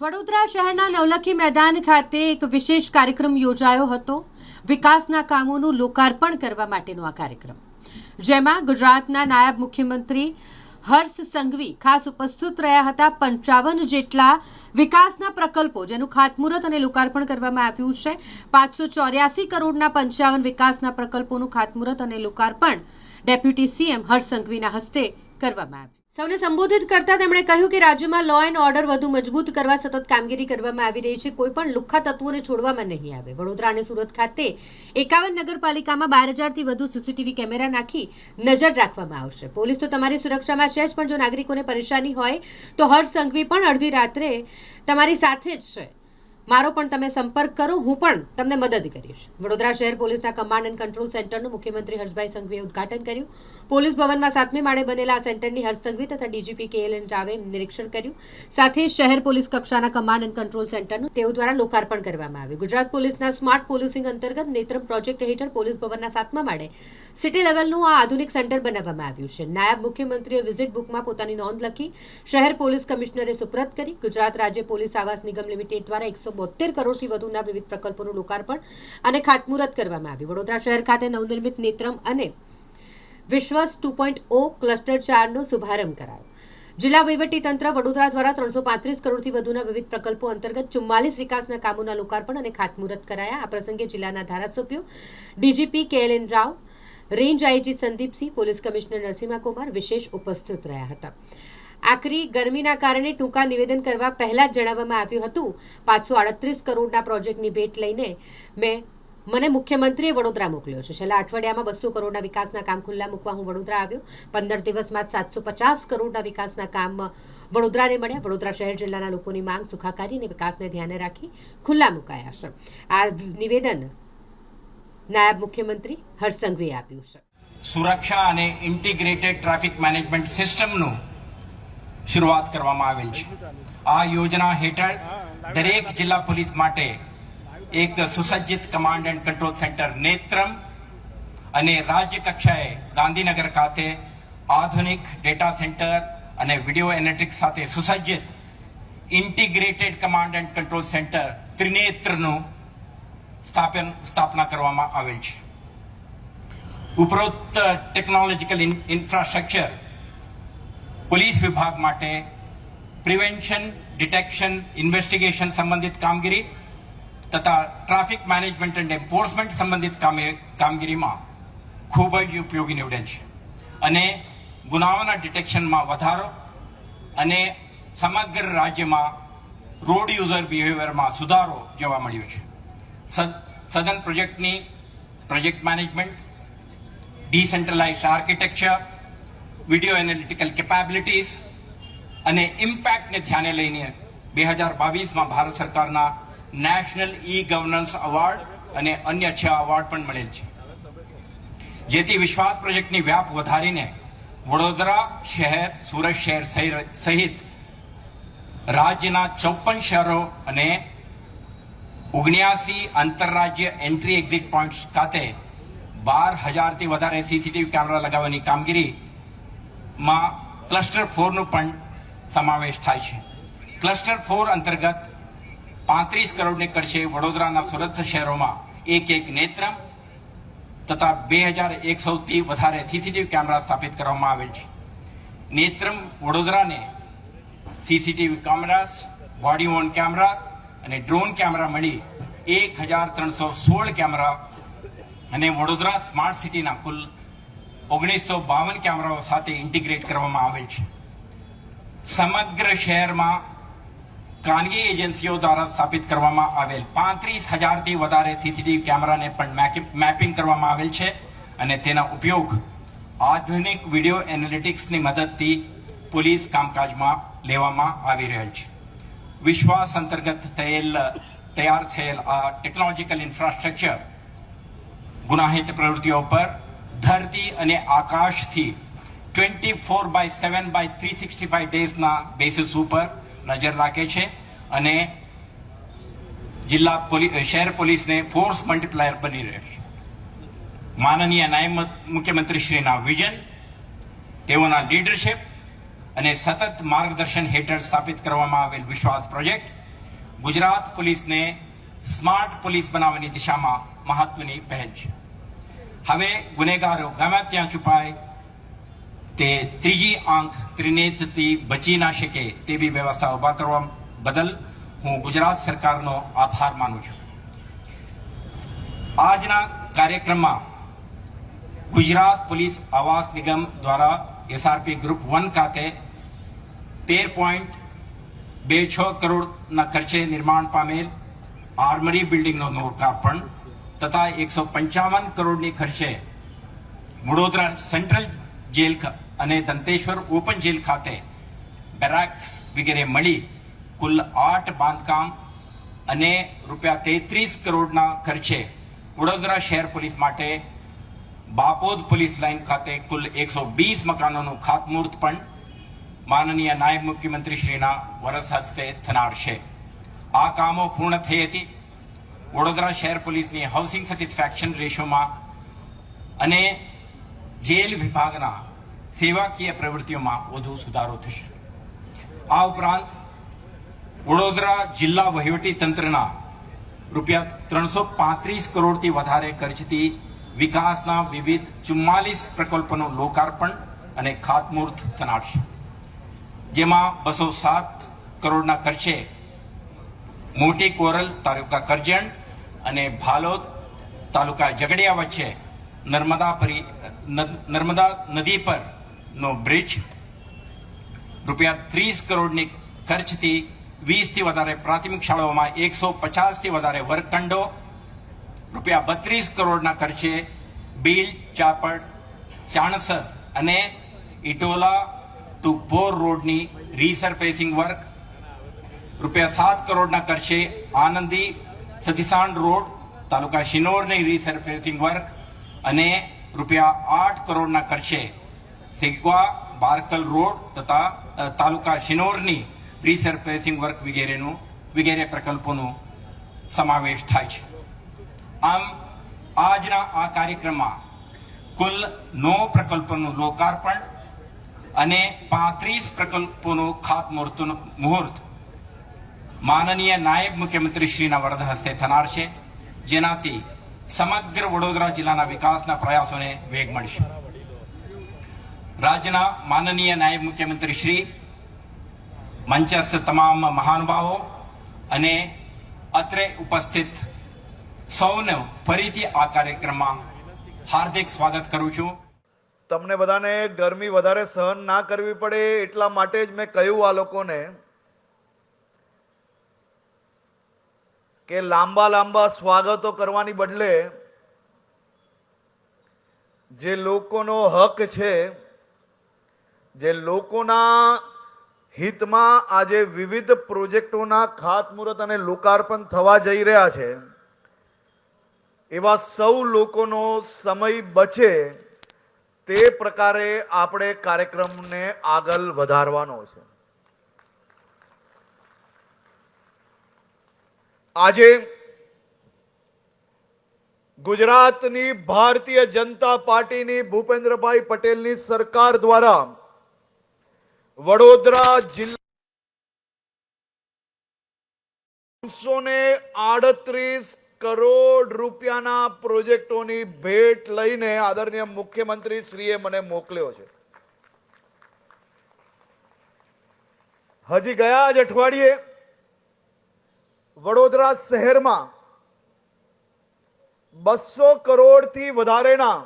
વડોદરા શહેરના નવલખી મેદાન ખાતે એક વિશેષ કાર્યક્રમ યોજાયો હતો। વિકાસના કામોનું લોકાર્પણ કરવા માટેનો આ કાર્યક્રમ, જેમાં ગુજરાતના નાયબ મુખ્યમંત્રી હર્ષ સંઘવી ખાસ ઉપસ્થિત રહ્યા હતા। 55 જેટલા વિકાસના પ્રકલ્પો જેનું ખાતમુહૂર્ત અને લોકાર્પણ કરવામાં આવ્યું છે। 584 કરોડના 55 વિકાસના પ્રકલ્પોનું ખાતમુહૂર્ત અને લોકાર્પણ ડેપ્યુટી સીએમ હર્ષ સંઘવીના હસ્તે કરવામાં આવ્યું। સૌને સંબોધિત કરતા તેમણે કહ્યું કે રાજ્યમાં લો એન્ડ ઓર્ડર વધુ મજબૂત કરવા સતત કામગીરી કરવામાં આવી રહી છે। કોઈ પણ લુખ્ખા તત્વોને છોડવામાં નહીં આવે। વડોદરા અને સુરત ખાતે 51 નગરપાલિકામાં 12,000થી વધુ સીસીટીવી કેમેરા નાખી નજર રાખવામાં આવશે। પોલીસ તો તમારી સુરક્ષામાં છે જ, પણ જો નાગરિકોને પરેશાની હોય તો હર્ષ સંઘવી પણ અડધી રાત્રે તમારી સાથે જ છે। મારો પણ તમે સંપર્ક કરો, હું પણ તમને મદદ કરીશ। વડોદરા શહેર પોલીસના કમાન્ડ એન્ડ કંટ્રોલ સેન્ટરનું મુખ્યમંત્રી હર્ષભાઈ સંઘવીએ ઉદ્ઘાટન કર્યું। પોલીસ ભવનમાં 7મે માળે બનેલા આ સેન્ટરની હર્ષ સંઘવી તથા ડીજીપી KLN રાવે નિરીક્ષણ કર્યું। સાથે શહેર પોલીસ કક્ષાના કમાન્ડ એન્ડ કંટ્રોલ સેન્ટરનું તેઓ દ્વારા લોકાર્પણ કરવામાં આવ્યું। ગુજરાત પોલીસના સ્માર્ટ પોલીસિંગ અંતર્ગત નેત્રમ પ્રોજેક્ટ હેઠળ પોલીસ ભવનના 7મા માળે સિટી લેવલનું આ આધુનિક સેન્ટર બનાવવામાં આવ્યું છે। નાયબ મુખ્યમંત્રીએ વિઝિટ બુકમાં પોતાની નોંધ લખી શહેર પોલીસ કમિશનરે સુપ્રત કરી। ગુજરાત રાજ્ય પોલીસ આવાસ નિગમ લિમિટેડ દ્વારા 172 કરોડથી વધુના વિવિધ પ્રકલ્પોનું લોકાર્પણ અને ખાતમુહૂર્ત કરવામાં આવ્યું। વડોદરા શહેર ખાતે નવનિર્મિત નેત્રમ અને વિશ્વાસ 2.0 ક્લસ્ટર 4નો શુભારંભ કરાયો। જિલ્લા વહીવટીતંત્ર વડોદરા દ્વારા 335 કરોડથી વધુના વિવિધ પ્રકલ્પો અંતર્ગત 44 વિકાસના કામોના લોકાર્પણ અને ખાતમુહૂર્ત કરાયા। આ પ્રસંગે જિલ્લાના ધારાસભ્યો, DGP KLN Rao, range IG Sandipsinh, police commissioner Narasimha Kumar વિશેષ ઉપસ્થિત રહ્યા હતા। આખરી ગરમીના કારણે ટૂંકા નિવેદન કરવા પહેલા જ જણાવવામાં આવ્યું હતું 538 કરોડના પ્રોજેક્ટની ભેટ લઈને મને મુખ્યમંત્રીએ વડોદરા મોકલ્યો છે। છેલ્લા અઠવાડિયામાં 200 કરોડના વિકાસના કામ ખુલ્લા મૂકવા હું વડોદરા આવ્યો। 15 દિવસમાં 750 કરોડના વિકાસના કામ વડોદરાને મળ્યા। વડોદરા શહેર જિલ્લાના લોકોની માંગ, સુખાકારી અને વિકાસને ધ્યાને રાખી ખુલ્લા મુકાયા છે। આ નિવેદન નાયબ મુખ્યમંત્રી હર્ષ સંઘવીએ આપ્યું છે। સુરક્ષા અને ઇન્ટિગ્રેટેડ ટ્રાફિક મેનેજમેન્ટ સિસ્ટમનું શરૂઆત કરવામાં આવેલ છે। આ યોજના હેઠળ દરેક જિલ્લા પોલીસ માટે એક સુસજ્જિત command and control centre Netram અને રાજ્ય કક્ષાએ ગાંધીનગર ખાતે આધુનિક ડેટા સેન્ટર અને વિડીયો એનાલિટિક્સ સાથે સુસજ્જિત integrated command and control centre ત્રિનેત્રનું સ્થાપના કરવામાં આવેલ છે। ઉપરોક્ત ટેકનોલોજીકલ ઇન્ફ્રાસ્ટ્રક્ચર પોલીસ વિભાગ માટે પ્રિવેન્શન, ડિટેક્શન, ઇન્વેસ્ટિગેશન સંબંધિત કામગીરી તથા ટ્રાફિક મેનેજમેન્ટ અને એન્ફોર્સમેન્ટ સંબંધિત કામગીરીમાં ખૂબ જ ઉપયોગી નીવડેલ છે અને ગુનાઓના ડિટેક્શનમાં વધારો અને સમગ્ર રાજ્યમાં રોડ યુઝર બિહેવિયરમાં સુધારો જોવા મળ્યો છે। સઘન પ્રોજેક્ટની project management, decentralised architecture, video analytical capabilities અને ઇમ્પેક્ટને ધ્યાને લઈને 2022માં ભારત સરકારના નેશનલ ગવર્નન્સ એવોર્ડ અને અન્ય 6 એવોર્ડ પણ મળેલ છે। જેથી વિશ્વાસ પ્રોજેક્ટની વ્યાપ વધારીને વડોદરા શહેર, સુરત શહેર સહિત રાજ્યના 54 શહેરો અને 79 આંતરરાજ્ય એન્ટ્રી એક્ઝિટ પોઈન્ટ્સ ખાતે 12,000થી વધારે સીસીટીવી કેમેરા લગાવવાની કામગીરીમાં ક્લસ્ટર 4નો પણ સમાવેશ થાય છે। ક્લસ્ટર 4 અંતર્ગત 35 કરોડને ખર્ચે વડોદરાના સુરત શહેરોમાં એક નેત્રમ તથા 2,100થી વધારે સીસીટીવી કેમેરા સ્થાપિત કરવામાં આવેલ છે। નેત્રમ વડોદરાને CCTV cameras, body on cameras અને ડ્રોન કેમેરા મળી 1,316 કેમેરા અને વડોદરા સ્માર્ટ સિટીના કુલ 1952 કેમેરાઓ સાથે ઇન્ટિગ્રેટ કરવામાં આવેલ છે। સમગ્ર શહેરમાં ખાનગી એજન્સીઓ દ્વારા સ્થાપિત કરવામાં આવેલ 35,000થી વધારે સીસીટીવી કેમેરાને પણ મેપિંગ કરવામાં આવેલ છે અને તેના ઉપયોગ આધુનિક વિડીયો એનાલિટિક્સની મદદથી પોલીસ કામકાજમાં લેવામાં આવી રહેલ છે। વિશ્વાસ અંતર્ગત તૈયાર થયેલ આ ટેકનોલોજીકલ ઇન્ફ્રાસ્ટ્રક્ચર ગુનાહિત પ્રવૃત્તિઓ પર ધરતી અને આકાશથી 24/7/365 ડેઝના બેસિસ ઉપર નજર રાખે છે અને શહેર પોલીસને ફોર્સ મલ્ટીપ્લાયર બની રહે છે। માનનીય નાયબ મુખ્યમંત્રીશ્રીના વિઝન, તેઓના લીડરશિપ અને સતત માર્ગદર્શન હેઠળ સ્થાપિત કરવામાં આવેલ વિશ્વાસ પ્રોજેક્ટ ગુજરાત પોલીસને સ્માર્ટ પોલીસ બનાવવાની દિશામાં મહત્વની પહેલ છે. હવે ગુનેગારો ગમે ત્યાં છુપાય તે ત્રીજી આંખ ત્રિનેત્રથી બચી ના શકે તેવી વ્યવસ્થા ઉભા કરવા બદલ હું ગુજરાત સરકારનો આભાર માનું છું. આજના કાર્યક્રમમાં ગુજરાત પોલીસ આવાસ નિગમ દ્વારા એસઆરપી ગ્રુપ 1 ખાતે 13.26 કરોડના ખર્ચે નિર્માણ પામેલ આર્મરી બિલ્ડિંગનું લોકાર્પણ તથા 155 કરોડની ખર્ચે વડોદરા સેન્ટ્રલ જેલ અને દંતેશ્વર ઓપન જેલ ખાતે બેરાક્સ વગેરે મળી કુલ 8 બાંધકામ અને રૂપિયા 33 કરોડના ખર્ચે વડોદરા શહેર પોલીસ માટે બાપોદ પોલીસ લાઇન ખાતે કુલ 120 મકાનોનું ખાતમુહૂર્ત પણ માનનીય નાયબ મુખ્યમંત્રી શ્રીના વરસ હસ્તે થનાર છે. આ કામો પૂર્ણ થઈ હતી. વડોદરા શહેર પોલીસની હાઉસિંગ સેટિસ્ફેક્શન રેશિયોમાં અને જેલ વિભાગના સેવાકીય પ્રવૃત્તિઓમાં વધુ સુધારો થશે. આ ઉપરાંત વડોદરા જિલ્લા વહીવટી તંત્રના રૂપિયા 335 કરોડથી વધારે ખર્ચથી વિકાસના વિવિધ 44 પ્રકલ્પોનું લોકાર્પણ અને ખાતમુહૂર્ત થનાર છે. જેમાં 207 કરોડના ખર્ચે મોટી કોરલ તાલુકા કરજણ અને ભાલોદ તાલુકા ઝઘડિયા વચ્ચે નર્મદા નદી પરનો બ્રિજ, રૂપિયા 30 કરોડની ખર્ચથી 20થી વધારે પ્રાથમિક શાળાઓમાં 150થી વધારે વર્ગખંડો, રૂપિયા 32 કરોડના ખર્ચે બીલ, ચાપડ, ચાણસદ અને ઇટોલા ટુ બોર રોડની રીસરફેસિંગ વર્ક, રૂપિયા 7 કરોડના ખર્ચે આનંદી સતીસાંડ રોડ તાલુકા શિનોરની રીસરફેસિંગ વર્ક અને રૂપિયા 8 કરોડના ખર્ચે સિગવા બારકલ રોડ તથા તાલુકા શિનોરની રીસરફેસિંગ વર્ક વગેરે પ્રકલ્પોનો સમાવેશ થાય છે. આમ આજના આ કાર્યક્રમમાં કુલ 9 પ્રકલ્પોનું લોકાર્પણ અને 35 પ્રકલ્પોનું ખાતમુહૂર્ત માનનીય નાયબ મુખ્યમંત્રી શ્રીના વરદ હસ્તે થનાર છે, જેનાથી સમગ્ર વડોદરા જિલ્લાના વિકાસના પ્રયાસોને વેગ મળશે. રાજ્યના માનનીય નાયબ મુખ્યમંત્રી શ્રી, મંચસ્થ તમામ મહાનુભાવો અને અત્રે ઉપસ્થિત સૌને ફરીથી આ કાર્યક્રમમાં હાર્દિક સ્વાગત કરું છું. તમને બધાને ગરમી વધારે સહન ના કરવી પડે એટલા માટે જ મેં કહ્યું આ લોકોને કે લાંબા સ્વાગતો કરવાની બદલે જે લોકોનો હક છે, જે લોકોના હિતમાં આજે વિવિધ પ્રોજેક્ટોના ખાતમુહૂર્ત અને લોકાર્પણ થવા જઈ રહ્યા છે, એવા સૌ લોકોનો સમય બચે તે પ્રકારે આપણે કાર્યક્રમને આગળ વધારવાનો છે. આજે ગુજરાતની ભારતીય જનતા પાર્ટીની ભૂપેન્દ્રભાઈ પટેલની સરકાર દ્વારા વડોદરા જિલ્લા 338 કરોડ રૂપિયાના પ્રોજેક્ટોની ભેટ લઈને આદરણીય મુખ્યમંત્રી શ્રીએ મને મોકલ્યો છે. હજી ગયા જ અઠવાડિયે વડોદરા શહેરમાં 200 કરોડથી વધારેના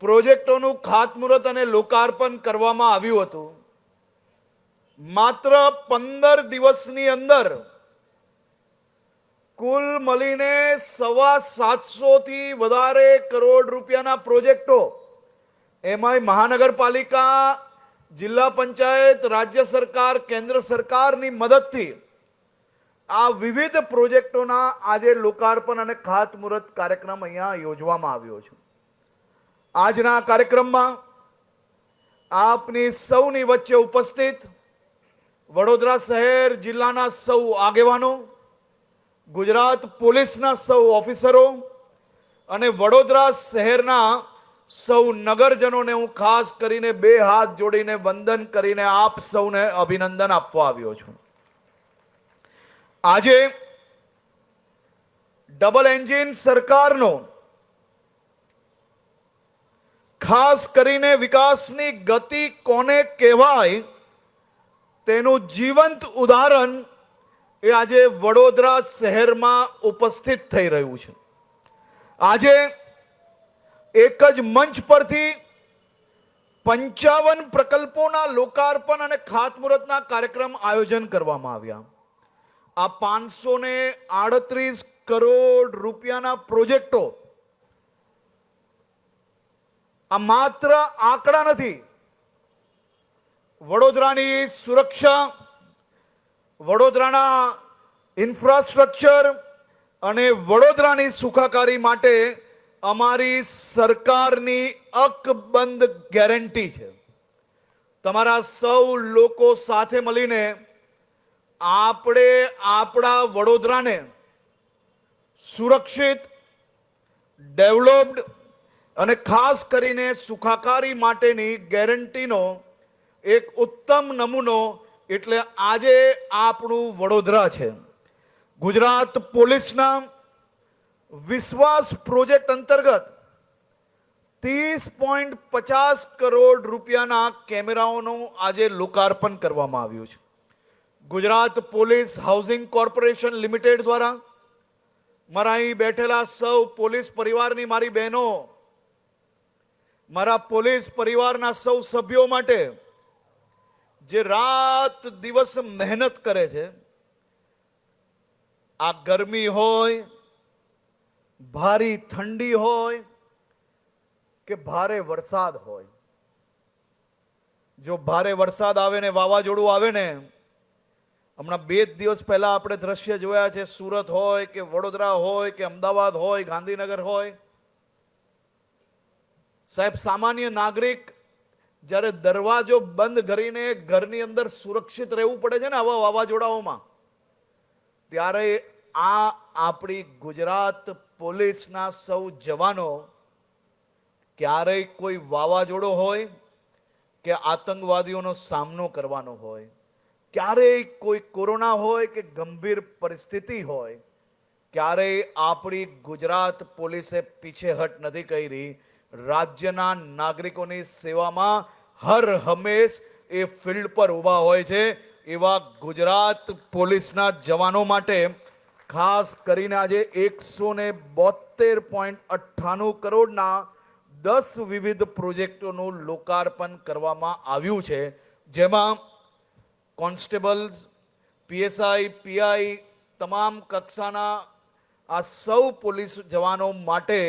પ્રોજેક્ટોનું ખાતમુહૂર્ત અને લોકાર્પણ કરવામાં આવ્યું હતું. માત્ર 15 દિવસની અંદર કુલ મળીને 750 થી વધારે કરોડ રૂપિયાના પ્રોજેક્ટો, એમાંય મહાનગરપાલિકા, જિલ્લા પંચાયત, રાજ્ય સરકાર, કેન્દ્ર સરકારની મદદથી આ વિવિધ પ્રોજેક્ટોના આજે લોકાર્પણ અને ખાતમુહૂર્ત કાર્યક્રમ અહીંયા યોજવામાં આવ્યો છે. આજના કાર્યક્રમમાં આપની સૌની વચ્ચે ઉપસ્થિત વડોદરા શહેર જિલ્લાના સૌ આગેવાનો, ગુજરાત પોલીસના સૌ ઓફિસરો અને વડોદરા શહેરના સૌ નગરજનોને હું ખાસ કરીને 2 હાથ જોડીને વંદન કરીને આપ સૌને અભિનંદન આપવા આવ્યો છું. આજે ડબલ એન્જિન સરકારનો ખાસ કરીને વિકાસની ગતિ કોને કહેવાય તેનું જીવંત ઉદાહરણ એ આજે વડોદરા શહેરમાં ઉપસ્થિત થઈ રહ્યું છે. આજે એક જ મંચ પરથી 55 પ્રકલ્પોના લોકાર્પણ અને ખાતમુહૂર્તના કાર્યક્રમ આયોજન કરવામાં આવ્યા. આ 538 કરોડ રૂપિયાના પ્રોજેક્ટો આ માત્ર આંકડા નથી. વડોદરાની સુરક્ષા, વડોદરાના ઇન્ફ્રાસ્ટ્રક્ચર અને વડોદરાની સુખાકારી માટે અમારી સરકારની અકબંધ ગેરંટી છે. તમારા સૌ લોકો સાથે મળીને આપણે આપણા વડોદરાને સુરક્ષિત, ડેવલપ્ડ અને ખાસ કરીને સુખાકારી માટેની ગેરંટીનો એક ઉત્તમ નમૂનો એટલે આજે આપણું વડોદરા છે. ગુજરાત પોલીસના વિશ્વાસ પ્રોજેક્ટ અંતર્ગત 30.50 કરોડ રૂપિયાના કેમેરાઓનું આજે લોકાર્પણ કરવામાં આવ્યું છે. Gujarat police housing corporation limited દ્વારા મારા અહીં બેઠેલા સૌ પોલીસ પરિવારની મારી બહેનો, મારા પોલીસ પરિવારના સૌ સભ્યો માટે જે રાત દિવસ મહેનત કરે છે, આ ગરમી હોય, ભારી ઠંડી હોય કે ભારે વરસાદ હોય. જો ભારે વરસાદ આવે ને વાવાઝોડું આવે ને, હમણાં 2 દિવસ પહેલા આપણે દ્રશ્ય જોયા છે, સુરત હોય કે વડોદરા હોય કે અમદાવાદ હોય, ગાંધીનગર હોય, સાહેબ સામાન્ય નાગરિક જ્યારે દરવાજો બંધ કરીને ઘરની અંદર સુરક્ષિત રહેવું પડે છે ને આવા વાવાઝોડાઓમાં, ત્યારે આ આપણી ગુજરાત પોલીસના સૌ જવાનો ક્યારેય કોઈ વાવાઝોડો હોય કે આતંકવાદીઓનો સામનો કરવાનો હોય, ક્યારેય કોઈ કોરોના હોય કે ગંભીર પરિસ્થિતિ હોય, ક્યારેય આપણી ગુજરાત પોલીસે પીછેહટ નથી કરી. રાજ્યના નાગરિકોની સેવામાં હર હંમેશ એ ફિલ્ડ પર ઊભા હોય છે. એવા ગુજરાત પોલીસના જવાનો માટે ખાસ કરીને આજે 172.98 કરોડના 10 વિવિધ પ્રોજેક્ટોનું લોકાર્પણ કરવામાં આવ્યું છે, જેમાં કોન્સ્ટેબલ્સ, પીએસઆઈ, પીઆઈ, તમામ કક્ષાના આ સૌ પોલીસ જવાનો માટે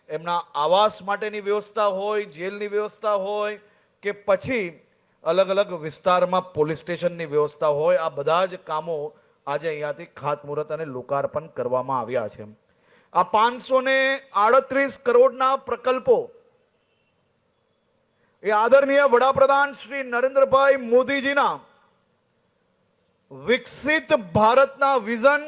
એમના આવાસ માટેની વ્યવસ્થા હોય, જેલની વ્યવસ્થા હોય કે પછી અલગ અલગ વિસ્તારમાં પોલીસ સ્ટેશનની વ્યવસ્થા હોય, આ બધા જ કામો આજે અહીંયાથી ખાતમુહૂર્ત અને લોકાર્પણ કરવામાં આવ્યા છે. આ 538 કરોડના પ્રકલ્પો એ આદરણીય વડાપ્રધાન શ્રી નરેન્દ્રભાઈ મોદીજીના વિકસિત ભારતના વિઝન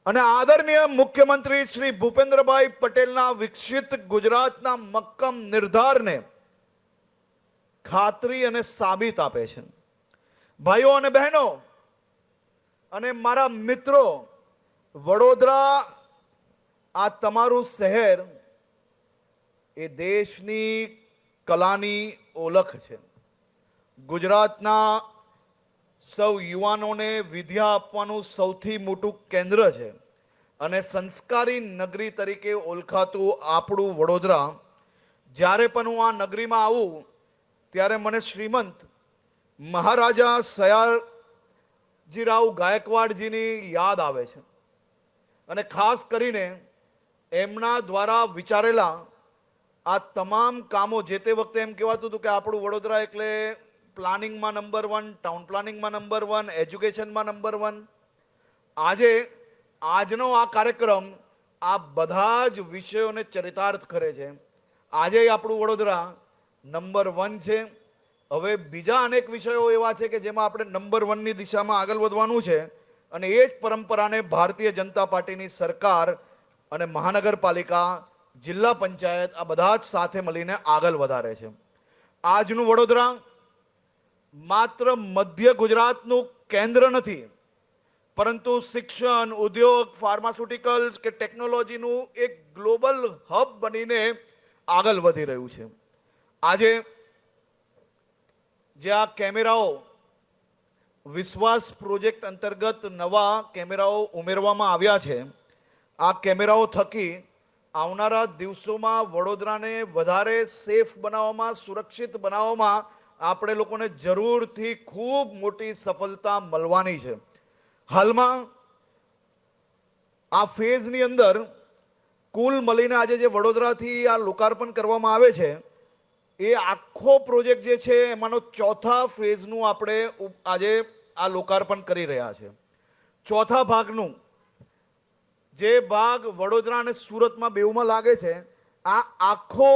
અને આદરણીય મુખ્યમંત્રી શ્રી ભૂપેન્દ્રભાઈ પટેલના વિકસિત ગુજરાતના મક્કમ નિર્ધારને ખાતરી અને સાબિત આપે છે. ભાઈઓ અને બહેનો અને મારા મિત્રો, વડોદરા આ તમારું શહેર એ દેશની કલાની ઓળખ છે. ગુજરાતના સૌ યુવાનોને વિદ્યા આપવાનું સૌથી મોટું કેન્દ્ર છે અને સંસ્કારી નગરી તરીકે ઓળખાતું આપણું વડોદરા, જ્યારે પણ હું આ નગરીમાં આવું ત્યારે મને શ્રીમંત મહારાજા સયાજીરાવ ગાયકવાડજીની યાદ આવે છે. અને ખાસ કરીને એમના દ્વારા વિચારેલા આ તમામ કામો, જે તે વખતે એમ કહેવાતું હતું કે આપણું વડોદરા એટલે પ્લાનિંગમાં નંબર 1, ટાઉન પ્લાનિંગમાં નંબર 1, એજ્યુકેશનમાં નંબર 1. આજે આજનો આ કાર્યક્રમ આ બધા જ વિષયોને ચરિતાર્થ કરે છે. આજે આપણું વડોદરા નંબર 1 છે. હવે બીજા અનેક વિષયો એવા છે કે જેમાં આપણે નંબર 1ની દિશામાં આગળ વધવાનું છે અને એ જ પરંપરાને ભારતીય જનતા પાર્ટીની સરકાર અને મહાનગરપાલિકા, જિલ્લા પંચાયત આ બધા જ સાથે મળીને આગળ વધારે છે. આજનું વડોદરા માત્ર મધ્ય ગુજરાતનું કેન્દ્ર નથી, પરંતુ શિક્ષણ, ઉદ્યોગ, ફાર્માસ્યુટિકલ્સ કે ટેકનોલોજીનું એક ગ્લોબલ હબ બનીને આગળ વધી રહ્યું છે. આજે જે આ કેમેરાઓ વિશ્વાસ પ્રોજેક્ટ અંતર્ગત નવા કેમેરાઓ ઉમેરવામાં આવ્યા છે, આ કેમેરાઓ થકી આવનારા દિવસોમાં વડોદરાને વધારે સેફ બનાવવામાં, સુરક્ષિત બનાવવામાં આપણે લોકોને જરૂરથી ખૂબ મોટી સફળતા મળવાની છે. હાલમાં આ ફેઝની અંદર કુલ મળીને આજે જે વડોદરાથી આ લોકાર્પણ કરવામાં આવે છે, એ આખો પ્રોજેક્ટ જે છે એમાંનો ચોથા ફેઝનું આપણે આજે આ લોકાર્પણ કરી રહ્યા છે. ચોથા ભાગનું જે ભાગ વડોદરા અને સુરતમાં બેઉમાં લાગે છે, આ આખો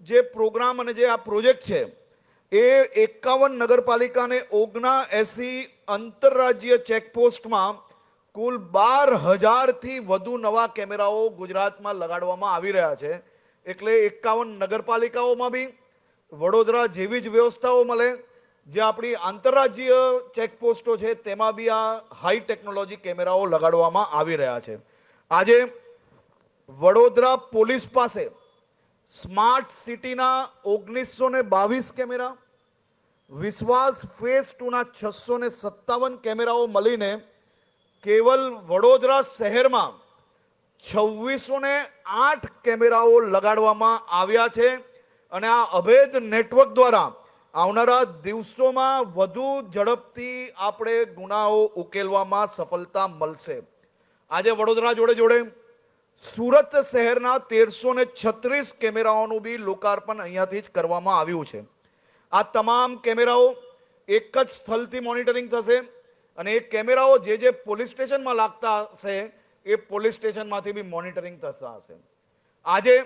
જે પ્રોગ્રામ અને જે આ પ્રોજેક્ટ છે એ 51 નગરપાલિકા અને 79 આંતરરાજ્ય ચેકપોસ્ટમાં કુલ 12,000થી વધુ નવા કેમેરાઓ ગુજરાતમાં લગાડવામાં આવી રહ્યા છે. એટલે 51 નગરપાલિકાઓમાં બી વડોદરા જેવી જ વ્યવસ્થાઓ મળે. જે આપણી આંતરરાજ્ય ચેકપોસ્ટો છે તેમાં બી આ હાઈ ટેકનોલોજી કેમેરાઓ લગાડવામાં આવી રહ્યા છે. આજે વડોદરા પોલીસ પાસે સ્માર્ટ સિટીના 1922 કેમેરા, વિશ્વાસ ફેઝ 2ના 657 કેમેરાઓ મળીને કેવલ વડોદરા શહેરમાં 2608 કેમેરાઓ લગાડવામાં આવ્યા છે. અને આ અભેદ નેટવર્ક દ્વારા આવનારા દિવસોમાં વધુ ઝડપથી આપણે ગુનાઓ ઉકેલવામાં સફળતા મળશે. આજે વડોદરા જોડે જોડે સુરત શહેરના 1336 કેમેરાઓનું બી લોકાર્પણ અહીંયાથી જ કરવામાં આવ્યું છે. આ તમામ કેમેરાઓ એક જ સ્થળથી મોનિટરિંગ થશે અને એ કેમેરાઓ જે પોલીસ સ્ટેશનમાં લાગતા હશે એ પોલીસ સ્ટેશનમાંથી બી મોનિટરિંગ થતા હશે. આજે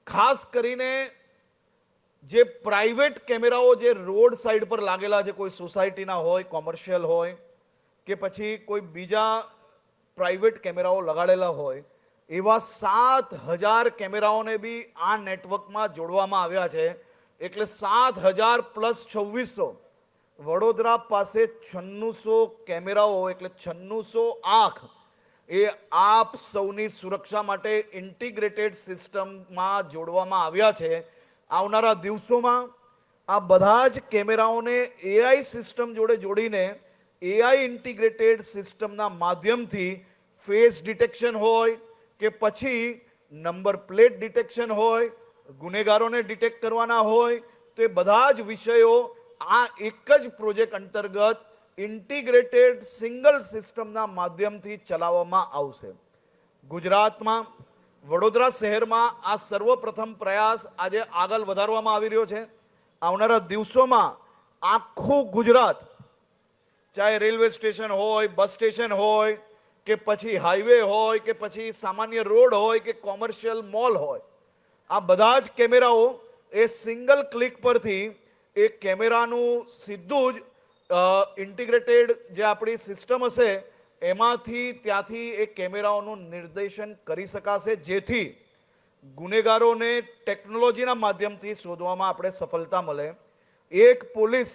ખાસ કરીને જે પ્રાઇવેટ કેમેરાઓ જે રોડ સાઈડ પર લાગેલા છે, કોઈ સોસાયટીના હોય, કોમર્શિયલ હોય કે પછી કોઈ બીજા પ્રાઇવેટ કેમેરાઓ લગાડેલા હોય, એવા 7,000 કેમેરાઓને બી આ નેટવર્કમાં જોડવામાં આવ્યા છે. એટલે 7,000 પ્લસ 2600, વડોદરા પાસે 9600 કેમેરાઓ એટલે 9600 આંખ એ આપ સૌની સુરક્ષા માટે ઇન્ટિગ્રેટેડ સિસ્ટમમાં જોડવામાં આવ્યા છે. આવનારા દિવસોમાં આ બધા જ કેમેરાઓને એઆઈ સિસ્ટમ જોડે જોડીને એઆઈ ઇન્ટિગ્રેટેડ સિસ્ટમના માધ્યમથી ફેસ ડિટેક્શન હોય કે પછી નંબર પ્લેટ ડિટેક્શન હોય, ગુનેગારોને ડિટેક્ટ કરવાના હોય, તો એ બધા જ વિષયો આ એક જ પ્રોજેક્ટ અંતર્ગત ઇન્ટિગ્રેટેડ સિંગલ સિસ્ટમના માધ્યમથી ચલાવવામાં આવશે. ગુજરાતમાં વડોદરા શહેરમાં આ સર્વપ્રથમ પ્રયાસ આજે આગળ વધારવામાં આવી રહ્યો છે. આવનારા દિવસોમાં આખું ગુજરાત, ચાહે રેલવે સ્ટેશન હોય, બસ સ્ટેશન હોય કે પછી હાઈવે હોય કે પછી સામાન્ય રોડ હોય કે કોમર્શિયલ મોલ હોય, આ બધા જ કેમેરાઓ એ સિંગલ ક્લિક પરથી એ કેમેરાનું સીધું જ ઇન્ટિગ્રેટેડ જે આપણી સિસ્ટમ હશે એમાંથી ત્યાંથી એ કેમેરાઓનું નિર્દેશન કરી શકાશે, જેથી ગુનેગારોને ટેકનોલોજીના માધ્યમથી શોધવામાં આપણે સફળતા મળે. એક પોલીસ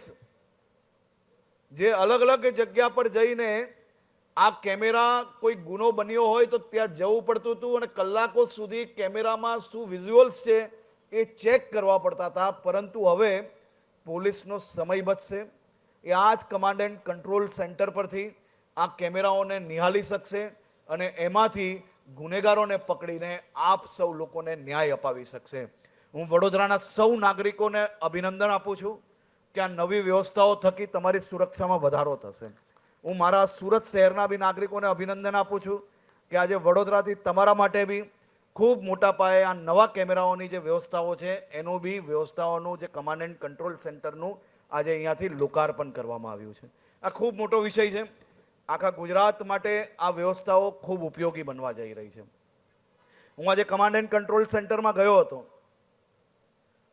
જે અલગ અલગ જગ્યા પર જઈને આ કેમેરા કોઈ ગુનો બન્યો હોય તો ત્યાં જવું પડતું હતું અને કલાકો સુધી કેમેરામાં શું વિઝ્યુઅલ્સ છે એ ચેક કરવા પડતા હતા. પરંતુ હવે પોલીસનો સમય બચશે. એ આ જ કમાન્ડ એન્ડ કંટ્રોલ સેન્ટર પરથી આ કેમેરાઓને નિહાળી શકશે અને એમાંથી ગુનેગારોને પકડીને આપ સૌ લોકોને ન્યાય અપાવી શકશે. હું વડોદરાના સૌ નાગરિકોને અભિનંદન આપું છું કે આ નવી વ્યવસ્થાઓ થકી તમારી સુરક્ષામાં વધારો થશે. હું મારા સુરત શહેરના બી નાગરિકોને અભિનંદન આપું છું કે આજે વડોદરાથી તમારા માટે બી ખૂબ મોટા પાયે આ નવા કેમેરાઓની જે વ્યવસ્થાઓ છે એનું બી વ્યવસ્થાઓનું જે કમાન્ડ એન્ડ કંટ્રોલ સેન્ટરનું આજે અહીંયાથી લોકાર્પણ કરવામાં આવ્યું છે. આ ખૂબ મોટો વિષય છે. આખા ગુજરાત માટે આ વ્યવસ્થાઓ ખૂબ ઉપયોગી બનવા જઈ રહી છે. હું આજે કમાન્ડ એન્ડ કંટ્રોલ સેન્ટરમાં ગયો હતો.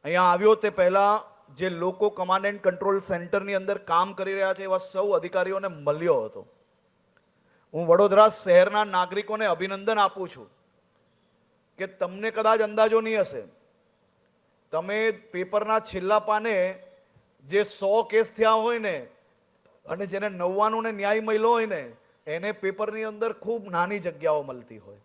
અહીંયા આવ્યો તે પહેલા જે લોકો કમાન્ડ એન્ડ કંટ્રોલ સેન્ટરની અંદર કામ કરી રહ્યા છે એવા સૌ અધિકારીઓને મળ્યો હતો. હું વડોદરા શહેરના નાગરિકોને અભિનંદન આપું છું કે તમને કદાચ અંદાજો નહીં હશે, તમે પેપરના છેલ્લા પાને જે 100 કેસ થયા હોય ને અને જેને 99 ને ન્યાય મળ્યો હોય ને એને પેપરની અંદર ખૂબ નાની જગ્યાઓ મળતી હોય,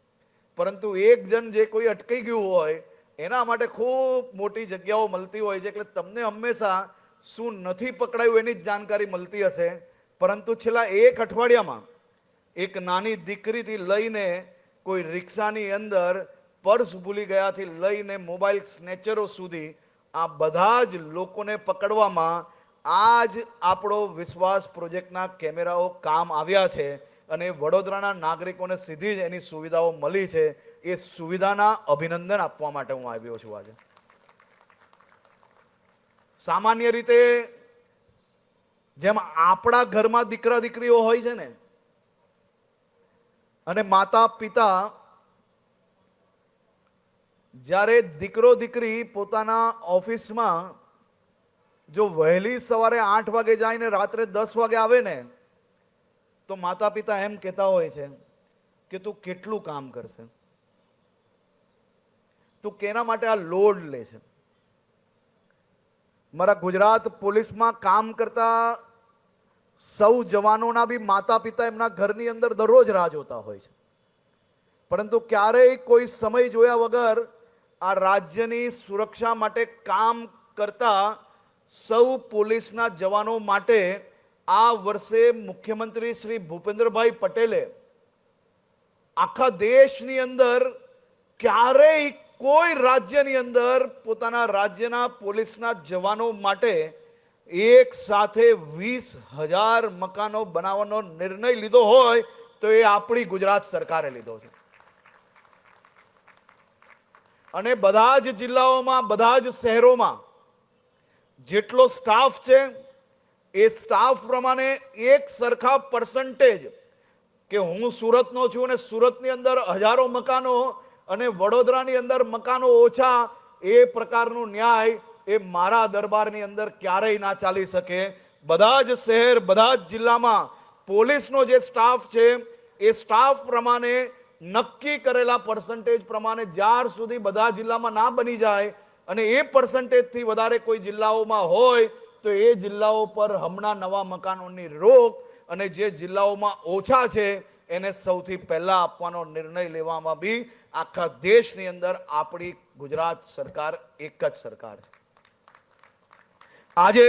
પરંતુ એક જણ જે કોઈ અટકી ગયું હોય એના માટે ખૂબ મોટી જગ્યાઓ મળતી હોય છે. એટલે તમને હંમેશા શું નથી પકડાયું એની જ જાણકારી મળતી હશે, પરંતુ છેલ્લા એક અઠવાડિયામાં એક નાની દીકરીથી લઈને કોઈ રિક્ષાની અંદર પર્સ ભૂલી ગયાથી લઈને મોબાઈલ સ્નેચરો સુધી આ બધા જ લોકોને પકડવામાં આ જ આપણો વિશ્વાસ પ્રોજેક્ટના કેમેરાઓ કામ આવ્યા છે. અને વડોદરાના નાગરિકોને સીધી જ એની સુવિધાઓ મળી છે. એ સુવિધાના અભિનંદન આપવા માટે હું આવ્યો છું આજે. સામાન્ય રીતે જેમ આપણા ઘરમાં દીકરા દીકરીઓ હોય છે ને, અને માતા પિતા જ્યારે દીકરો દીકરી પોતાના ઓફિસમાં જો વહેલી સવારે 8 વાગે જાય ને રાત્રે 10 વાગે આવે ને, તો માતા પિતા એમ કહેતા હોય છે કે તું કેટલું કામ કરશે, તું કેના માટે આ લોડ લે છે. મારા ગુજરાત પોલીસમાં કામ કરતા સૌ જવાનોના બી માતા પિતા એમના ઘરની અંદર દરરોજ રાહ જોતા હોય છે, પરંતુ ક્યારેય કોઈ સમય જોયા વગર આ રાજ્યની સુરક્ષા માટે કામ કરતા સૌ પોલીસના જવાનો માટે આ વર્ષે મુખ્યમંત્રી શ્રી ભૂપેન્દ્રભાઈ પટેલે આખા દેશની અંદર ક્યારેય કોઈ રાજ્યની અંદર પોતાના રાજ્યના પોલીસના જવાનો માટે એક સાથે 20,000 મકાનો બનાવવાનો નિર્ણય લીધો હોય તો એ આપણી ગુજરાત સરકારે લીધો છે. અને બધા જ જિલ્લાઓમાં, બધા જ શહેરોમાં જેટલો સ્ટાફ છે એ સ્ટાફ પ્રમાણે એક સરખા પર્સન્ટેજ, કે હું સુરતનો છું અને સુરતની અંદર હજારો મકાનો અને વડોદરાની અંદર મકાનો ઓછા, એ પ્રકારનો ન્યાય એ મારા દરબારની અંદર ક્યારેય ના ચાલી શકે. બધા જ શહેર, બધા જ જિલ્લામાં પોલીસનો જે સ્ટાફ છે એ સ્ટાફ પ્રમાણે નક્કી કરેલા પર્સન્ટેજ પ્રમાણે જ્યાર સુધી બધા જિલ્લામાં ના બની જાય અને એ પર્સન્ટેજથી વધારે કોઈ જિલ્લાઓમાં હોય તો એ જિલ્લાઓ પર હમણાં નવા મકાનોની રોક, અને જે જિલ્લાઓમાં ઓછા છે એને સૌથી પહેલા આપવાનો નિર્ણય લેવામાં બી આખા દેશની અંદર આપણી ગુજરાત સરકાર એક જ સરકાર છે. આજે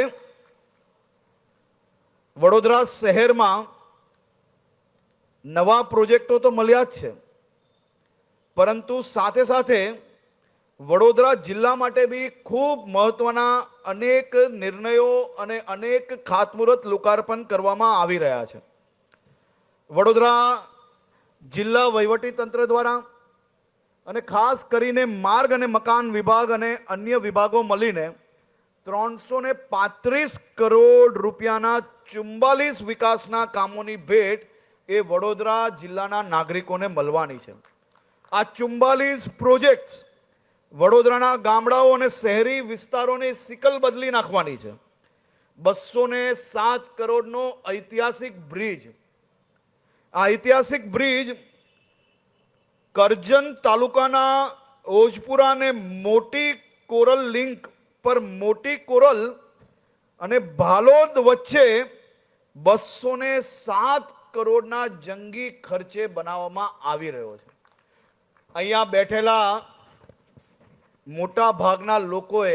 વડોદરા શહેરમાં નવા પ્રોજેક્ટો તો મળ્યા જ છે, પરંતુ સાથે સાથે વડોદરા જિલ્લા માટે બી ખૂબ મહત્વના અનેક નિર્ણયો અને અનેક ખાતમુહૂર્ત લોકાર્પણ કરવામાં આવી રહ્યા છે. વડોદરા જિલ્લા વહીવટી તંત્ર દ્વારા અને ખાસ કરીને માર્ગ અને મકાન વિભાગ અને અન્ય વિભાગો મળીને 335 કરોડ રૂપિયાના 44 વિકાસના કામોની ભેટ એ વડોદરા જિલ્લાના નાગરિકોને મળવાની છે. આ 44 પ્રોજેક્ટ વડોદરાના ગામડાઓ અને શહેરી વિસ્તારોની સિકલ બદલી નાખવાની છે. 207 કરોડનો ઐતિહાસિક બ્રિજ, આ ઐતિહાસિક બ્રિજ કરજણ તાલુકાના ઓજપુરા અને મોટી કોરલ લિંક પર મોટી કોરલ અને ભાલોદ વચ્ચે 207 કરોડના જંગી ખર્ચે બનાવવામાં આવી રહ્યો છે. અહીંયા બેઠેલા મોટા ભાગના લોકોએ,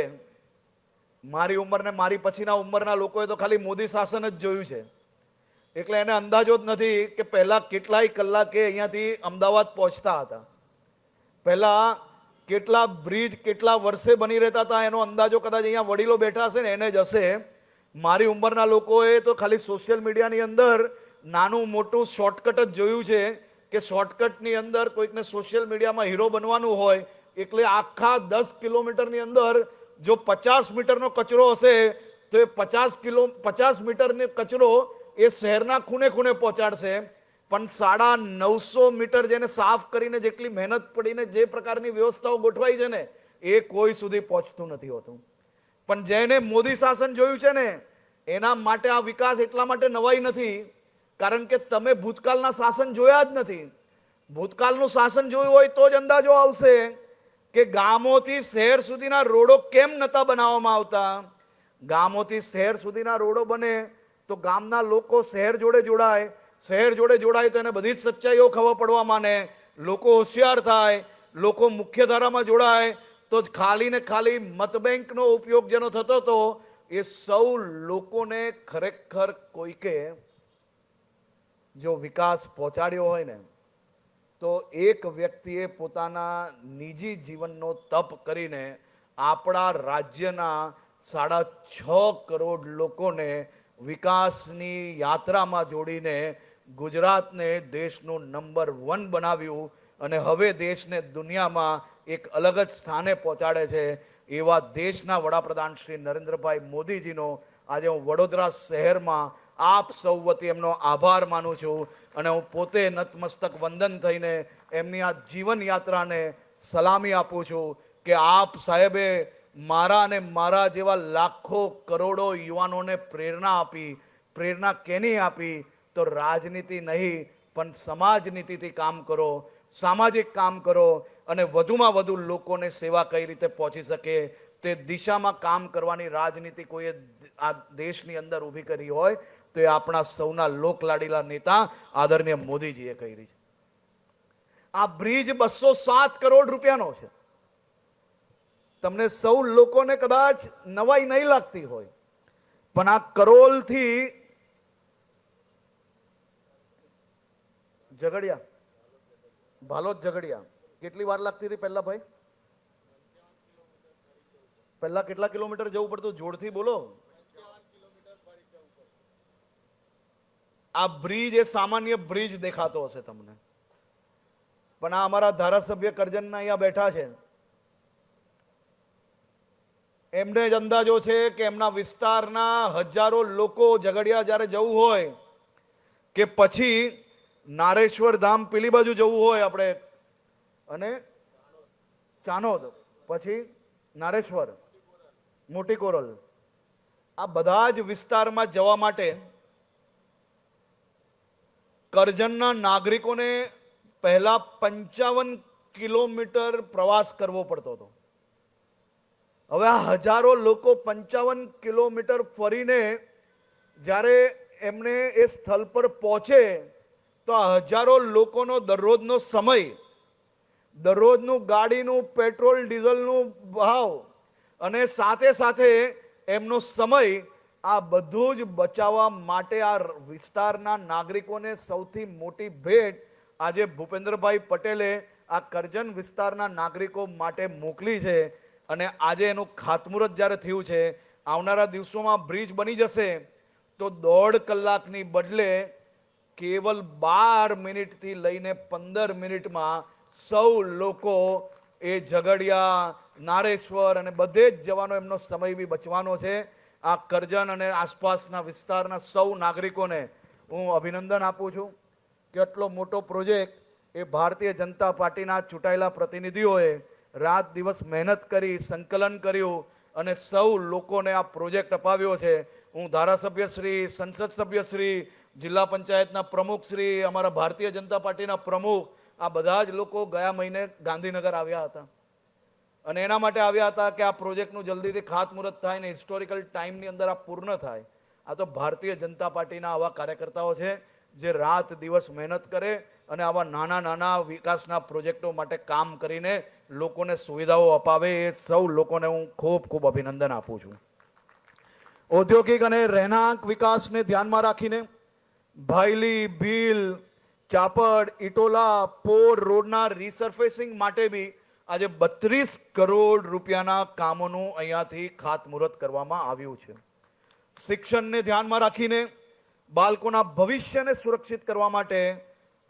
મારી ઉંમર ને મારી પછીના ઉંમરના લોકોએ તો ખાલી મોદી શાસન જ જોયું છે, એટલે એને અંદાજો જ નથી કે પહેલા કેટલાય કલાકે અહીંયાથી અમદાવાદ પહોંચતા હતા, પહેલા કેટલા બ્રિજ કેટલા વર્ષે બની રહેતા હતા એનો અંદાજો કદાચ અહીંયા વડીલો બેઠા હશે ને એને જ હશે. મારી ઉંમરના લોકોએ તો ખાલી સોશિયલ મીડિયાની અંદર નાનું મોટું શોર્ટકટ જ જોયું છે કે શોર્ટકટની અંદર કોઈકને સોશિયલ મીડિયામાં હીરો બનવાનું હોય એટલે આખા 10 કિલોમીટરની અંદર જો 50 મીટરનો કચરો હશે તો એ 50 મીટરનો કચરો એ શહેરના ખૂણે ખૂણે પહોંચાડશે, પણ 950 મીટર જેને સાફ કરીને જેટલી મહેનત પડીને જે પ્રકારની વ્યવસ્થાઓ ગોઠવાઈ છે ને એ કોઈ સુધી પહોંચતું નથી હોતું. પણ જેને મોદી શાસન જોયું છે ને એના માટે આ વિકાસ એટલા માટે નવાઈ નથી કારણ કે તમે ભૂતકાળના શાસન જોયા જ નથી. ભૂતકાળનું શાસન જોયું હોય તો જ અંદાજો આવશે કે ગામોથી શહેર સુધીના રોડો કેમ નતા બનાવવામાં આવતા. ગામોથી શહેર સુધીના રોડો બને તો ગામના લોકો શહેર જોડે જોડાય, શહેર જોડે જોડાય તો એને બધી જ સચ્ચાઈઓ ખબર પડવા માંડે, લોકો હોશિયાર થાય, લોકો મુખ્ય ધારામાં જોડાય, તો ખાલી ને ખાલી મતબેંકનો ઉપયોગ જેનો થતો હતો એ સૌ લોકોને ખરેખર કોઈકે જો વિકાસ પહોંચાડ્યો હોય ને તો એક વ્યક્તિએ પોતાના નિજી જીવનનો તપ કરીને આપણા રાજ્યના 6.5 કરોડ લોકોને વિકાસની યાત્રામાં જોડીને ગુજરાતને દેશનું નંબર 1 બનાવ્યું અને હવે દેશને દુનિયામાં એક અલગ જ સ્થાને પહોંચાડે છે. એવા દેશના વડાપ્રધાન શ્રી નરેન્દ્રભાઈ મોદીજીનો આજે હું વડોદરા શહેરમાં આપ સૌ વતી એમનો આભાર માનું છું અને હું પોતે નતમસ્તક વંદન થઈને એમની આ જીવન યાત્રાને સલામી આપું છું કે આપ સાહેબે મારા અને મારા જેવા લાખો કરોડો યુવાનોને પ્રેરણા આપી. પ્રેરણા કેની આપી? તો રાજનીતિ નહીં પણ સમાજ નીતિથી કામ કરો, સામાજિક કામ કરો અને વધુમાં વધુ લોકોને સેવા કઈ રીતે પહોંચી શકે તે દિશામાં કામ કરવાની રાજનીતિ કોઈએ આ દેશની અંદર ઊભી કરી હોય તો એ આપણા સૌના લોકલાડીલા નેતા આદરણીય મોદીજીએ કરી છે. આ બ્રિજ 207 કરોડ રૂપિયાનો છે. તમને સૌ લોકોને કદાચ નવાઈ નહીં લાગતી હોય પણ આ કરોલથી ઝઘડિયા, ભાલોદ ઝઘડિયા કેટલી વાર લાગતી હતી પહેલા ભાઈ? પહેલા કેટલા કિલોમીટર જવું પડતું? જોરથી બોલો. આ બ્રિજ એ સામાન્ય બ્રિજ દેખાતો હશે તમને, પણ આ અમારા ધારાસભ્ય કરજણના અહીંયા બેઠા છે, એમને જ અંદાજો છે કે એમના વિસ્તારના હજારો લોકો ઝઘડિયા જ્યારે જવું હોય કે પછી નારેશ્વર ધામ પેલી બાજુ જવું હોય આપણે અને ચાનોદ પછી નારેશ્વર મોટી કોરલ, આ બધા જ વિસ્તારમાં જવા માટે કરજણના નાગરિકોને પહેલા 55 કિલોમીટર પ્રવાસ કરવો પડતો હતો. હવે આ હજારો લોકો 55 કિલોમીટર ફરીને જ્યારે એમને એ સ્થળ પર પહોંચે તો આ હજારો લોકોનો દરરોજનો સમય, દરરોજનું ગાડીનું પેટ્રોલ ડીઝલનું ભાવ અને સાથે સાથે એમનો સમય, આ બધું જ બચાવવા માટે આ વિસ્તારના નાગરિકોને સૌથી મોટી ભેટ આજે ભૂપેન્દ્રભાઈ પટેલે આ કરજણ વિસ્તારના નાગરિકો માટે મોકલી છે અને આજે એનું ખાતમુહૂર્ત જ્યારે થયું છે, આવનારા દિવસોમાં બ્રિજ બની જશે તો 1.5 કલાકની બદલે કેવલ 12 મિનિટથી લઈને 15 મિનિટમાં સૌ લોકો એ ઝઘડિયા, નારેશ્વર અને બધે જ જવાનો એમનો સમય બી બચવાનો છે. આ કરજણ અને આસપાસના વિસ્તારના સૌ નાગરિકોને હું અભિનંદન આપું છું કે આટલો મોટો પ્રોજેક્ટ એ ભારતીય જનતા પાર્ટીના ચૂંટાયેલા પ્રતિનિધિઓએ રાત દિવસ મહેનત કરી, સંકલન કર્યું અને સૌ લોકોને આ પ્રોજેક્ટ અપાવ્યો છે. હું ધારાસભ્ય શ્રી, સંસદ સભ્ય શ્રી, જિલ્લા પંચાયતના પ્રમુખ શ્રી, અમારા ભારતીય જનતા પાર્ટીના પ્રમુખ, આ બધા જ લોકો ગયા મહિને ગાંધીનગર આવ્યા હતા અને એના માટે આવ્યા હતા કે આ પ્રોજેક્ટનું જલ્દીથી ખાતમુહૂર્ત થાય ને હિસ્ટોરિકલ ટાઈમની અંદર આ પૂર્ણ થાય. આ તો ભારતીય જનતા પાર્ટીના આવા કાર્યકર્તાઓ છે જે રાત દિવસ મહેનત કરે અને આવા નાના નાના વિકાસના પ્રોજેક્ટો માટે કામ કરીને લોકોને સુવિધાઓ અપાવે. એ સૌ લોકોને હું ખૂબ ખૂબ અભિનંદન આપું છું. ઔદ્યોગિક અને રહેણાંક વિકાસને ધ્યાનમાં રાખીને ભાયલી, ભીલ, ચાપડ, ઇટોલા, પોર રોડના રીસર્ફેસિંગ માટે બી આજે 32 કરોડ રૂપિયાના કામોનું અહીંયાથી ખાતમુહૂર્ત કરવામાં આવ્યું છે. શિક્ષણને ધ્યાનમાં રાખીને બાળકોના ભવિષ્યને સુરક્ષિત કરવા માટે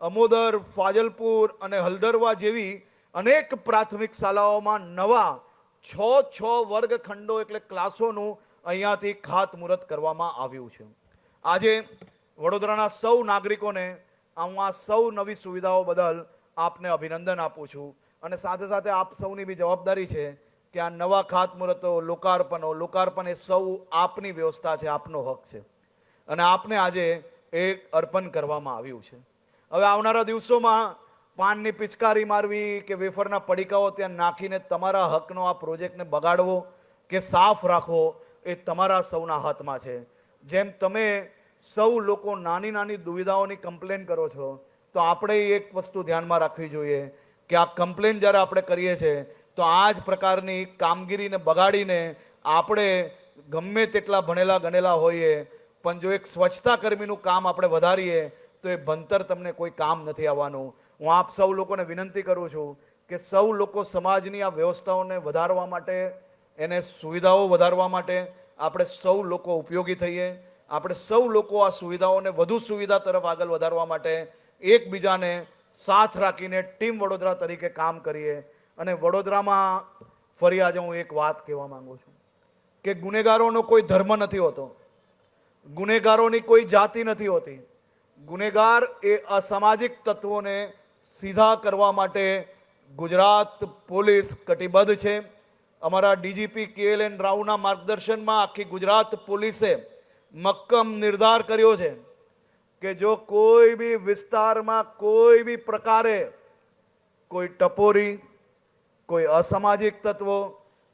અમોદર, ફાજલપુર અને હલદરવા જેવી અનેક પ્રાથમિક શાળાઓમાં નવા 6 વર્ગખંડો એટલે ક્લાસોનું અહીંયાથી ખાતમુહૂર્ત કરવામાં આવ્યું છે. આજે વડોદરાના સૌ નાગરિકોને હું આ સૌ નવી સુવિધાઓ બદલ આપને અભિનંદન આપું છું અને સાથે સાથે આપ સૌની બી જવાબદારી છે કે આ નવા ખાતમુહૂર્તો, લોકાર્પણ એ સૌ આપની વ્યવસ્થા છે, આપનો હક છે અને આપને આજે એક અર્પણ કરવામાં આવ્યું છે. હવે આવનારા દિવસોમાં પાનની પિચકારી મારવી કે વેફરના પડીકાઓ ત્યાં નાખીને તમારા હકનો આ પ્રોજેક્ટને બગાડવો કે સાફ રાખવો એ તમારા સૌના હાથમાં છે. જેમ તમે સૌ લોકો નાની નાની દુવિધાઓની કમ્પ્લેન કરો છો, તો આપણે એક વસ્તુ ધ્યાનમાં રાખવી જોઈએ કે આ કમ્પ્લેન જ્યારે આપણે કરીએ છીએ તો આ જ પ્રકારની કામગીરીને બગાડીને આપણે ગમે તેટલા ભણેલા ગણેલા હોઈએ પણ જો એક સ્વચ્છતા કર્મીનું કામ આપણે વધારીએ તો એ ભણતર તમને કોઈ કામ નથી આવવાનું. હું આપ સૌ લોકોને વિનંતી કરું છું કે સૌ લોકો સમાજની આ વ્યવસ્થાઓને વધારવા માટે, એને સુવિધાઓ વધારવા માટે આપણે સૌ લોકો ઉપયોગી થઈએ. આપણે સૌ લોકો આ સુવિધાઓને વધુ સુવિધા તરફ આગળ વધારવા માટે એકબીજાને સાથ રાખીને ટીમ વડોદરા તરીકે કામ કરીએ. અને વડોદરામાં ફરી આજે હું એક વાત કહેવા માંગુ છું કે ગુનેગારોનો કોઈ ધર્મ નથી હોતો, ગુનેગારોની કોઈ જાતિ નથી હોતી. ગુનેગાર એ અસામાજિક તત્વોને સીધા કરવા માટે ગુજરાત પોલીસ કટિબદ્ધ છે. અમારા ડીજીપી KLN રાવના માર્ગદર્શનમાં આખી ગુજરાત પોલીસે મક્કમ નિર્ધાર કર્યો છે કે જો કોઈ બી વિસ્તારમાં કોઈ બી પ્રકારે કોઈ ટપોરી, કોઈ અસામાજિક તત્વો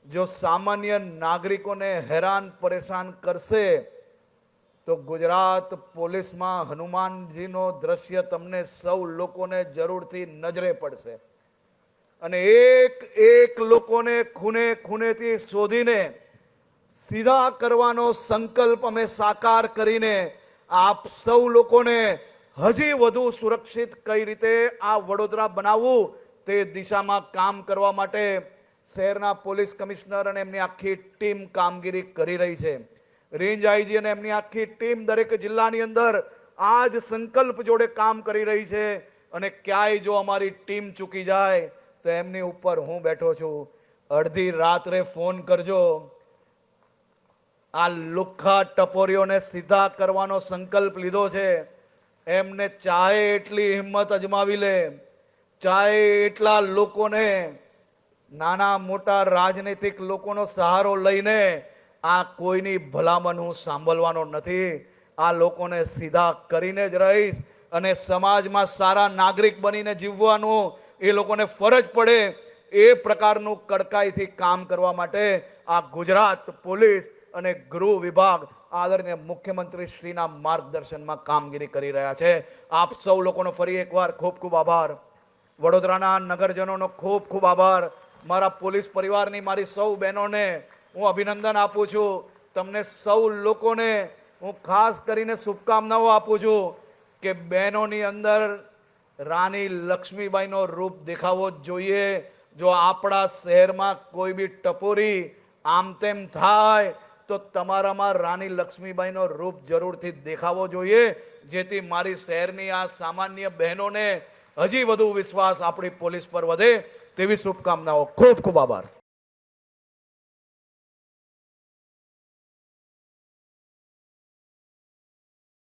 જો સામાન્ય નાગરિકોને હેરાન પરેશાન કરશે તો ગુજરાત પોલીસમાં હનુમાનજીનો દ્રશ્ય તમને સૌ લોકોને જરૂરથી નજરે પડશે. અને એક લોકોને ખૂને ખૂનેથી શોધીને સીધા કરવાનો સંકલ્પ અમે સાકાર કરીને આપ સૌ લોકોને હજી વધુ સુરક્ષિત કઈ રીતે આ વડોદરા બનાવવું તે દિશામાં કામ કરવા માટે શહેરના પોલીસ કમિશનર અને એમની આખી ટીમ કામગીરી કરી રહી છે. રેન્જ આઈજી અને એમની આખી ટીમ દરેક જિલ્લાની અંદર આ જ સંકલ્પ જોડે કામ કરી રહી છે. અને ક્યાંય જો અમારી ટીમ ચૂકી જાય તો એમની ઉપર હું બેઠો છું. અડધી રાત્રે ફોન કરજો. આ લુખ્ખા ટપોરીઓને સીધા કરવાનો સંકલ્પ લીધો છે. એમને ચાહે એટલી હિંમત અજમાવી લે, ચાહે એટલા લોકોને, નાના મોટા રાજનૈતિક લોકોનો સહારો લઈને આ કોઈની ભલામણ હું સાંભળવાનો નથી. આ લોકોને સીધા કરીને જ રહીશ. અને સમાજમાં સારા નાગરિક બનીને જીવવાનું એ લોકોને ફરજ પડે એ પ્રકારનું કડકાઈથી કામ કરવા માટે આ ગુજરાત પોલીસ અને ગૃહ વિભાગ આદરણીય મુખ્યમંત્રી શ્રીના માર્ગદર્શનમાં કામગીરી કરી રહ્યા છે. આપ સૌ લોકોનો ફરી એકવાર ખૂબ ખૂબ આભાર. વડોદરાના નગરજનોનો ખૂબ ખૂબ આભાર. મારા પોલીસ પરિવારની મારી સૌ બહેનોને હું અભિનંદન આપું છું. તમને સૌ લોકોને હું ખાસ કરીને શુભકામનાઓ આપું છું કે બહેનોની અંદર રાણી લક્ષ્મીબાઈનો રૂપ દેખાવો જ જોઈએ. જો આપણા શહેરમાં કોઈ બી ટપોરી આમ તેમ થાય તો તમારામાં રાણી લક્ષ્મીબાઈનો રૂપ જરૂરથી દેખાવો જોઈએ, જેથી મારી શહેરની આ સામાન્ય બહેનોને હજી વધુ વિશ્વાસ આપણી પોલીસ પર વધે તેવી શુભકામનાઓ. ખૂબ ખૂબ આભાર.